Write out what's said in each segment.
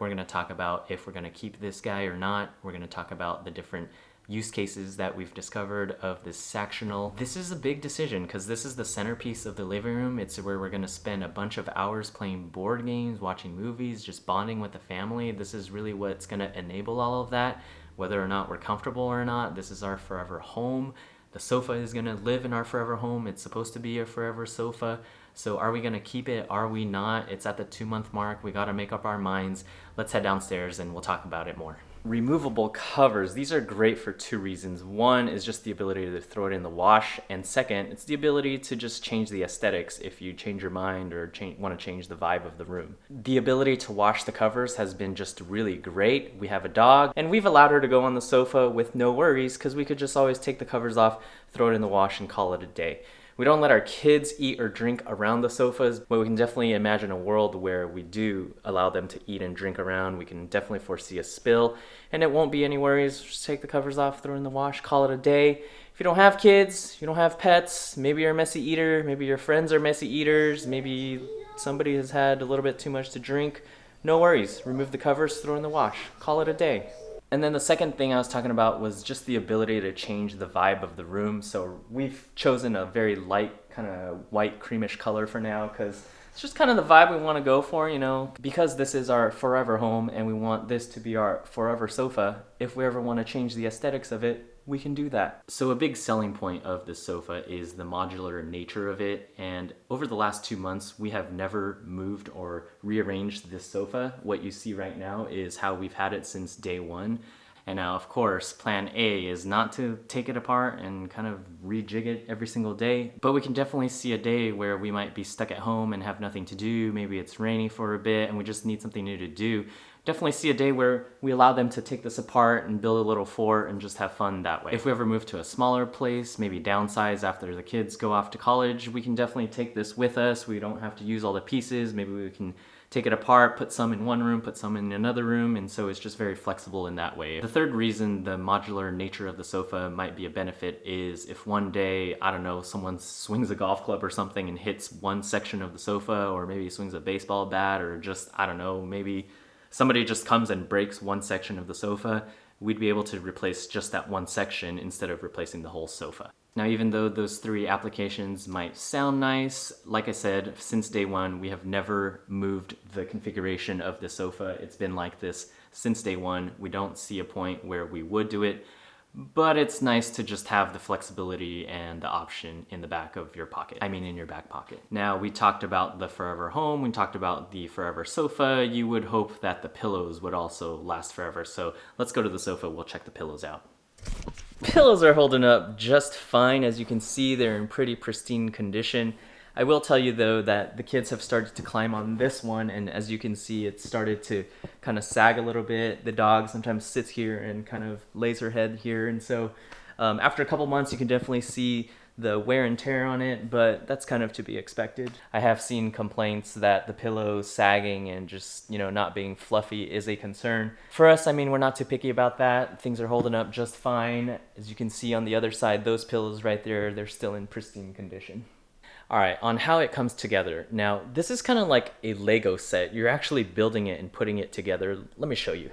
We're going to talk about if we're going to keep this guy or not. We're going to talk about the different use cases that we've discovered of this Sactional. This is a big decision because this is the centerpiece of the living room. It's where we're going to spend a bunch of hours playing board games, watching movies, just bonding with the family. This is really what's going to enable all of that. Whether or not we're comfortable or not, this is our forever home. The sofa is going to live in our forever home. It's supposed to be a forever sofa. So are we going to keep it? Are we not? It's at the 2-month mark. We got to make up our minds. Let's head downstairs and we'll talk about it more. Removable covers. These are great for 2 reasons. One is just the ability to throw it in the wash, and second, it's the ability to just change the aesthetics if you change your mind or want to change the vibe of the room. The ability to wash the covers has been just really great. We have a dog, and we've allowed her to go on the sofa with no worries because we could just always take the covers off, throw it in the wash, and call it a day. We don't let our kids eat or drink around the sofas, but we can definitely imagine a world where we do allow them to eat and drink around. We can definitely foresee a spill, and it won't be any worries. Just take the covers off, throw it in the wash, call it a day. If you don't have kids, you don't have pets, maybe you're a messy eater, maybe your friends are messy eaters, maybe somebody has had a little bit too much to drink, no worries. Remove the covers, throw it in the wash, call it a day. And then the second thing I was talking about was just the ability to change the vibe of the room. So we've chosen a very light, kind of white creamish color for now because it's just kind of the vibe we want to go for, you know. Because this is our forever home and we want this to be our forever sofa, if we ever want to change the aesthetics of it, we can do that. So a big selling point of this sofa is the modular nature of it, and over the last 2 months we have never moved or rearranged this sofa. What you see right now is how we've had it since day 1. And now, of course, plan A is not to take it apart and kind of rejig it every single day, but we can definitely see a day where we might be stuck at home and have nothing to do. Maybe it's rainy for a bit and we just need something new to do. Definitely see a day where we allow them to take this apart and build a little fort and just have fun that way. If we ever move to a smaller place, maybe downsize after the kids go off to college, we can definitely take this with us. We don't have to use all the pieces. Maybe we can take it apart, put some in one room, put some in another room, and so it's just very flexible in that way. The third reason the modular nature of the sofa might be a benefit is if one day, I don't know, someone swings a golf club or something and hits one section of the sofa, or maybe swings a baseball bat, or just, I don't know, maybe somebody just comes and breaks one section of the sofa, we'd be able to replace just that one section instead of replacing the whole sofa. Now, even though those 3 applications might sound nice, like I said, since day 1, we have never moved the configuration of the sofa. It's been like this since day 1. We don't see a point where we would do it, but it's nice to just have the flexibility and the option in the back of your pocket. I mean, in your back pocket. Now, we talked about the forever home. We talked about the forever sofa. You would hope that the pillows would also last forever. So let's go to the sofa. We'll check the pillows out. Pillows are holding up just fine. As you can see, they're in pretty pristine condition. I will tell you though that the kids have started to climb on this one, and as you can see, it's started to kind of sag a little bit. The dog sometimes sits here and kind of lays her head here, and so after a couple months you can definitely see the wear and tear on it, but that's kind of to be expected. I have seen complaints that the pillow sagging and just, you know, not being fluffy is a concern. For us, I mean, we're not too picky about that. Things are holding up just fine. As you can see on the other side, those pillows right there, they're still in pristine condition. All right, on how it comes together. Now, this is kind of like a Lego set. You're actually building it and putting it together. Let me show you.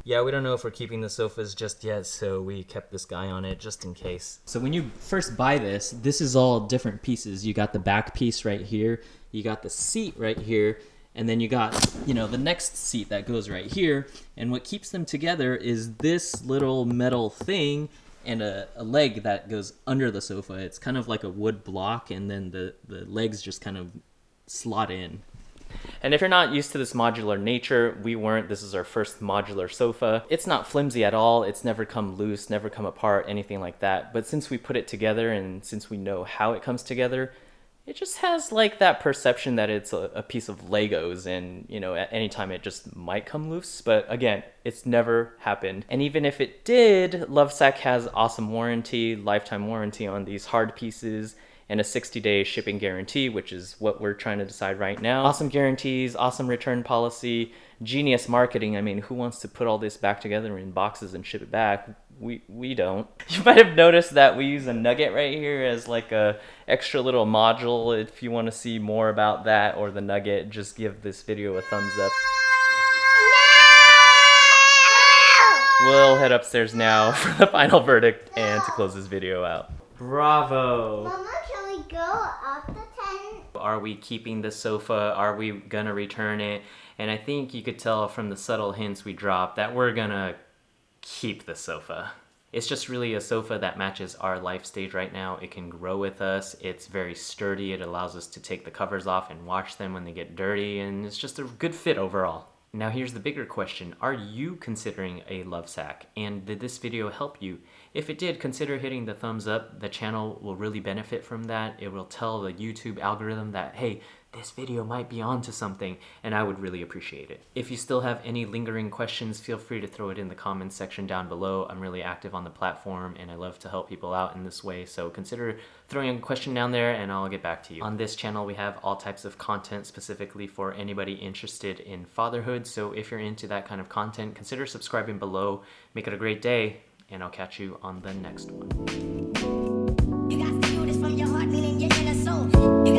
Yeah, we don't know if we're keeping the sofas just yet, so we kept this guy on it just in case. So when you first buy this, this is all different pieces. You got the back piece right here, you got the seat right here, and then you got, you know, the next seat that goes right here. And what keeps them together is this little metal thing and a leg that goes under the sofa. It's kind of like a wood block, and then the legs just kind of slot in. And if you're not used to this modular nature, we weren't. This is our first modular sofa. It's not flimsy at all. It's never come loose, never come apart, anything like that. But since we put it together and since we know how it comes together, it just has like that perception that it's a piece of Legos, and you know, at any time it just might come loose. But again, it's never happened. And even if it did, LOVESAC has awesome warranty, lifetime warranty on these hard pieces, and a 60-day shipping guarantee, which is what we're trying to decide right now. Awesome guarantees, awesome return policy, genius marketing. I mean, who wants to put all this back together in boxes and ship it back? we don't. You might have noticed that we use a nugget right here as like a extra little module. If you want to see more about that or the nugget, just give this video a thumbs up. We'll head upstairs now for the final verdict and to close this video out. Bravo! Mama, can we go up the tent? Are we keeping the sofa? Are we gonna return it? And I think you could tell from the subtle hints we dropped that we're gonna keep the sofa. It's just really a sofa that matches our life stage right now. It can grow with us. It's very sturdy. It allows us to take the covers off and wash them when they get dirty, and it's just a good fit overall. Now here's the bigger question. Are you considering a LoveSac? And did this video help you? If it did, consider hitting the thumbs up. The channel will really benefit from that. It will tell the YouTube algorithm that, hey, this video might be onto something, and I would really appreciate it. If you still have any lingering questions, feel free to throw it in the comments section down below. I'm really active on the platform, and I love to help people out in this way, so consider throwing a question down there, and I'll get back to you. On this channel, we have all types of content specifically for anybody interested in fatherhood, so if you're into that kind of content, consider subscribing below. Make it a great day, and I'll catch you on the next one. You got to do this from your heart, meaning your inner soul.